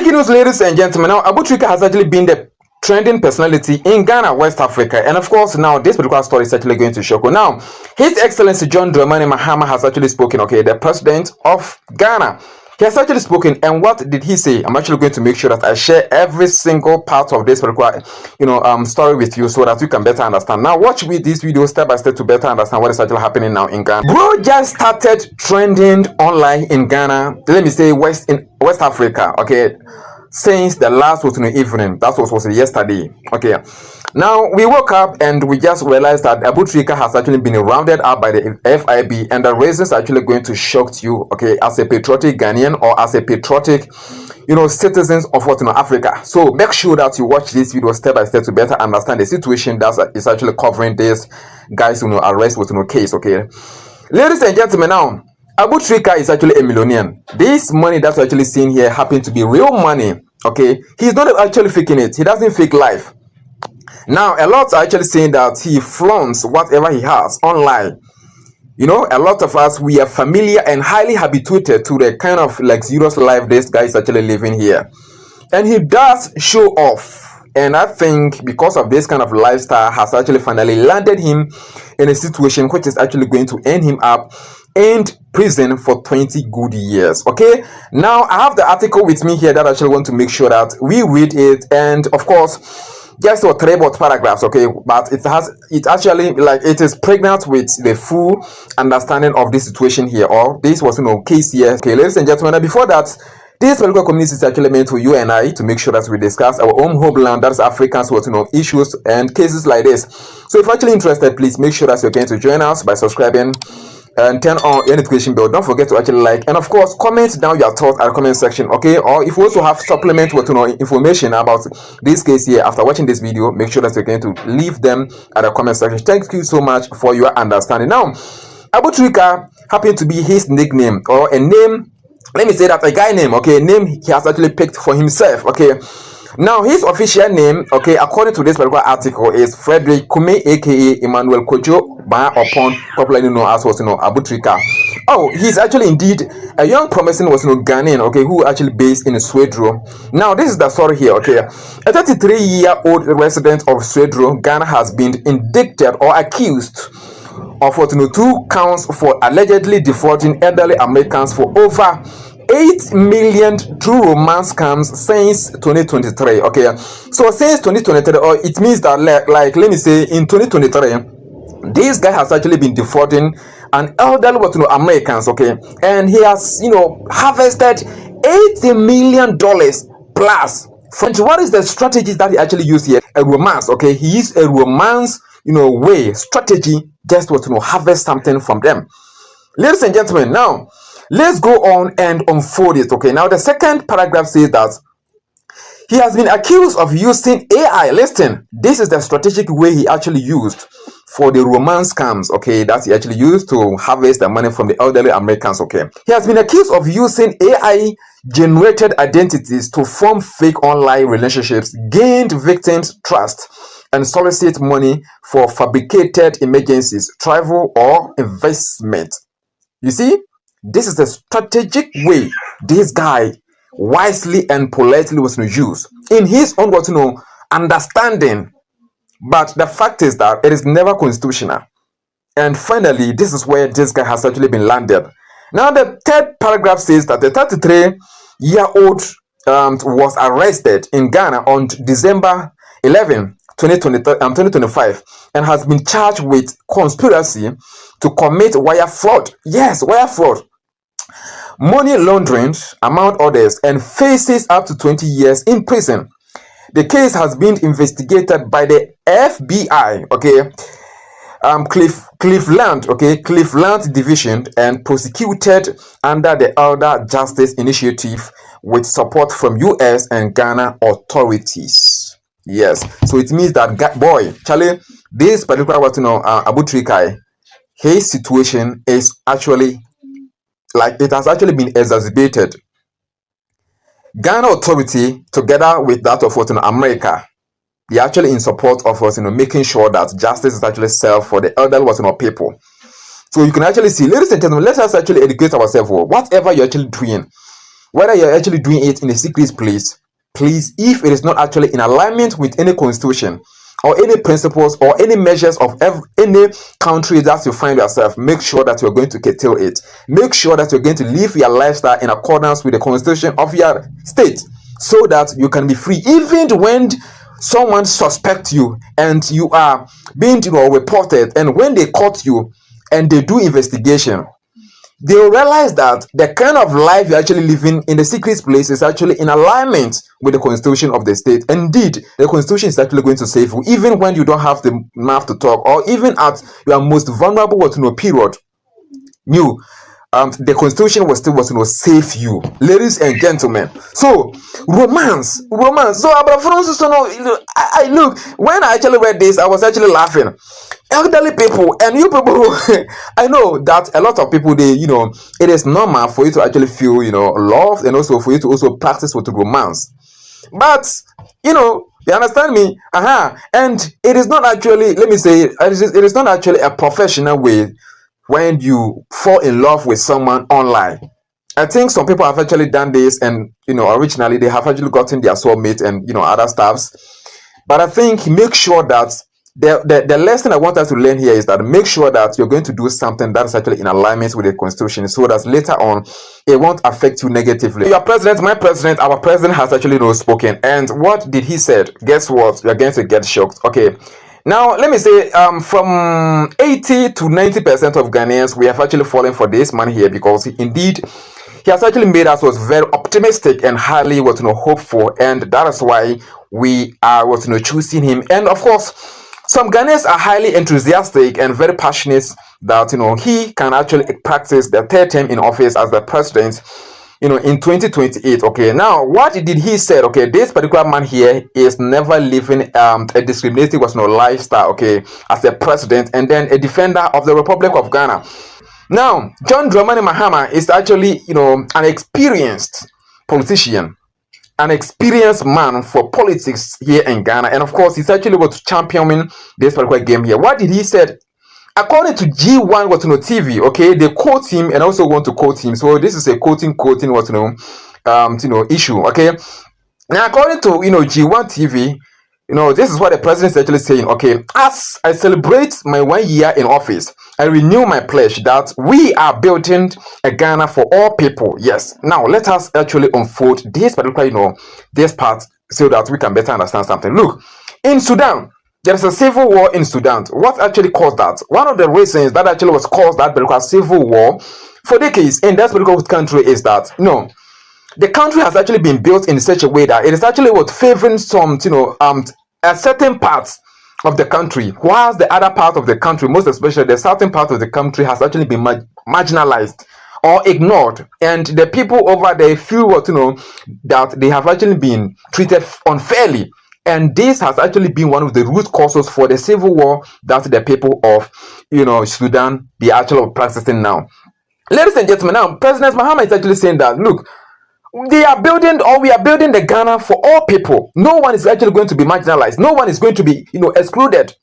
Breaking news, ladies and gentlemen. Now, Abu Trica has actually been the trending personality in Ghana, West Africa. And of course, now this particular story is actually going to shock you. Now, His Excellency John Dramani Mahama has actually spoken, okay, the president of Ghana. He has actually spoken, and what did he say? I'm actually going to make sure that I share every single part of this particular, story with you so that you can better understand. Now, watch with this video step by step to better understand what is actually happening now in Ghana. Bro just started trending online in Ghana. Let me say West Africa, okay, since the last evening. That was yesterday. Okay. Now we woke up and we just realized that Abu Trica has actually been rounded up by the FIB, and the reasons are actually going to shock you, okay, as a patriotic Ghanaian or as a patriotic, citizens of Africa. So make sure that you watch this video step by step to better understand the situation that is actually covering this guy's arrest case. Okay, ladies and gentlemen, now Abu Trica is actually a millionaire. This money that's actually seen here happened to be real money. Okay, he's not actually faking it. He doesn't fake life. Now, a lot are actually saying that he flaunts whatever he has online. A lot of us, we are familiar and highly habituated to the kind of luxurious life this guy is actually living here. And he does show off. And I think because of this kind of lifestyle has actually finally landed him in a situation which is actually going to end him up in prison for 20 good years. Okay, now I have the article with me here that I actually want to make sure that we read it, and of course just 3 paragraphs, okay, but it is pregnant with the full understanding of this situation here, or this was case here. Okay, ladies and gentlemen, before that, this political community is actually meant for you and I to make sure that we discuss our own homeland, that is Africans, issues and cases like this. So if you're actually interested, please make sure that you're going to join us by subscribing and turn on your notification bell. Don't forget to actually like, and of course comment down your thoughts at the comment section, okay? Or if you also have supplement information about this case here after watching this video, make sure that you're going to leave them at the comment section. Thank you so much for your understanding. Now, Abu Trica happened to be his nickname, or a name, let me say that, a guy name, okay, name he has actually picked for himself, okay? Now, his official name, okay, according to this particular article, is Frederick Kumi, aka Emmanuel Kojo, upon popularly known as Abu Trica. Oh, he's actually indeed a young promising Ghanaian, okay, who actually based in Swedro. Now, this is the story here, okay. A 33-year-old resident of Swedro, Ghana, has been indicted or accused of 2 counts for allegedly defrauding elderly Americans for over 8 million through romance scams since 2023. Okay, so since 2023, or it means that let me say in 2023, this guy has actually been defrauding an elderly Americans, okay, and he has harvested $80 million plus. French, what is the strategy that he actually used here? A romance, okay, he used a romance way strategy just to harvest something from them. Ladies and gentlemen, now let's go on and unfold it. Okay, now the second paragraph says that he has been accused of using AI. Listen, this is the strategic way he actually used for the romance scams, okay, that he actually used to harvest the money from the elderly Americans, okay. He has been accused of using AI generated identities to form fake online relationships, gain victims' trust, and solicit money for fabricated emergencies, travel, or investment. You see, this is the strategic way this guy wisely and politely was used in his own understanding. But the fact is that it is never constitutional. And finally, this is where this guy has actually been landed. Now, the third paragraph says that the 33-year-old was arrested in Ghana on December 11, 2025, and has been charged with conspiracy to commit wire fraud. Yes, wire fraud, money laundering, among others, and faces up to 20 years in prison. The case has been investigated by the FBI, okay, Cleveland Division, and prosecuted under the Elder Justice Initiative with support from US and Ghana authorities. Yes, so it means that boy, Charlie, this particular Abu Trica, his situation is actually it has actually been exacerbated. Ghana authority, together with that of America, they are actually in support of us, making sure that justice is actually served for the elderly people. So you can actually see, ladies and gentlemen, let us actually educate ourselves. Whatever you're actually doing, whether you're actually doing it in a secret place, please, if it is not actually in alignment with any constitution or any principles or any measures of any country that you find yourself, make sure that you're going to curtail it. Make sure that you're going to live your lifestyle in accordance with the constitution of your state, so that you can be free. Even when someone suspects you and you are being reported, and when they caught you and they do investigation, they will realize that the kind of life you're actually living in the secret place is actually in alignment with the constitution of the state. Indeed, the constitution is actually going to save you, even when you don't have the mouth to talk, or even at your most vulnerable period. The constitution was still save you, ladies and gentlemen. So romance. So I look, when I actually read this, I was actually laughing. Elderly people and you people, I know that a lot of people, it is normal for you to actually feel loved, and also for you to also practice with romance. But you understand me, and it is not actually, let me say, it is not actually a professional way when you fall in love with someone online. I think some people have actually done this, and originally they have actually gotten their soulmate and other stuffs. But I think make sure that the lesson I want us to learn here is that make sure that you're going to do something that is actually in alignment with the constitution, so that later on it won't affect you negatively. Your president, my president, our president has actually spoken, and what did he said? Guess what? You're going to get shocked. Okay. Now, let me say, from 80 to 90% of Ghanaians, we have actually fallen for this man here, because indeed, he has actually made us very optimistic and highly hopeful, and that is why we are choosing him. And of course, some Ghanaians are highly enthusiastic and very passionate that he can actually practice the third term in office as the president in 2028. Okay, now what did he say? Okay, this particular man here is never living a discriminating lifestyle, okay, as a president and then a defender of the Republic of Ghana. Now, John Dramani Mahama is actually an experienced politician, an experienced man for politics here in Ghana, and of course he's actually championing this particular game here. What did he said? According to G1 TV, okay, they quote him and also want to quote him. So this is a quoting issue, okay. Now according to G1 TV, this is what the president is actually saying. Okay, as I celebrate my 1 year in office, I renew my pledge that we are building a Ghana for all people. Yes. Now let us actually unfold this particular this part, so that we can better understand something. Look, in Sudan, there is a civil war in Sudan. What actually caused that? One of the reasons that actually was caused that particular civil war for decades in that particular country is that the country has actually been built in such a way that it is actually favoring some a certain part of the country, whilst the other part of the country, most especially the southern part of the country, has actually been marginalized or ignored, and the people over there feel that they have actually been treated unfairly. And this has actually been one of the root causes for the civil war that the people of Sudan, they are actually practicing now. Ladies and gentlemen, now President Mahama is actually saying that, look, we are building the Ghana for all people. No one is actually going to be marginalized. No one is going to be excluded.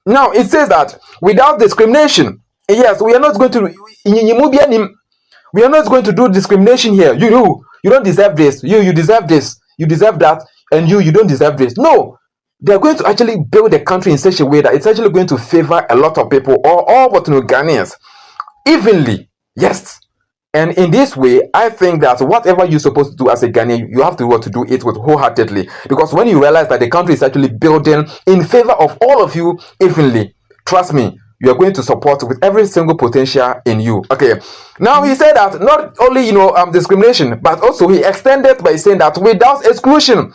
Now it says that without discrimination, yes, we are not going to do discrimination here. You don't deserve this. You deserve this. You deserve that. And you don't deserve this. No, they are going to actually build the country in such a way that it's actually going to favor a lot of people, or all Ghanaians evenly. Yes. And in this way, I think that whatever you're supposed to do as a Ghanaian, you have to do it with wholeheartedly. Because when you realize that the country is actually building in favor of all of you evenly, trust me, you are going to support with every single potential in you. Okay. Now he said that not only discrimination, but also he extended by saying that without exclusion,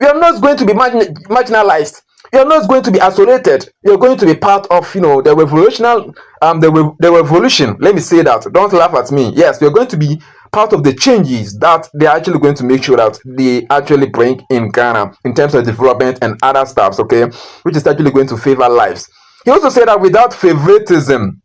you are not going to be marginalized. You are not going to be isolated. You are going to be part of the revolutionary the revolution. Let me say that. Don't laugh at me. Yes, you are going to be part of the changes that they are actually going to make sure that they actually bring in Ghana in terms of development and other stuff. Okay, which is actually going to favor lives. He also said that without favoritism,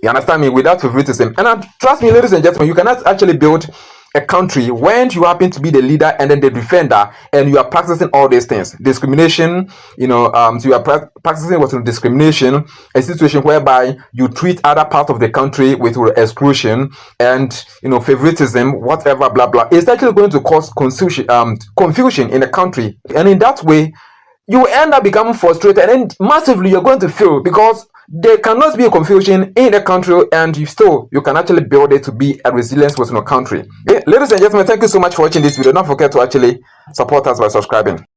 you understand me, without favoritism, and trust me, ladies and gentlemen, you cannot actually build a country when you happen to be the leader and then the defender, and you are practicing all these things, discrimination, so you are practicing what's discrimination, a situation whereby you treat other parts of the country with exclusion and favoritism, whatever, blah blah. It's actually going to cause confusion in the country, and in that way you end up becoming frustrated, and massively you're going to feel, because there cannot be a confusion in the country, and you can actually build it to be a resilience within a country. Okay? Ladies and gentlemen, thank you so much for watching this video. Don't forget to actually support us by subscribing.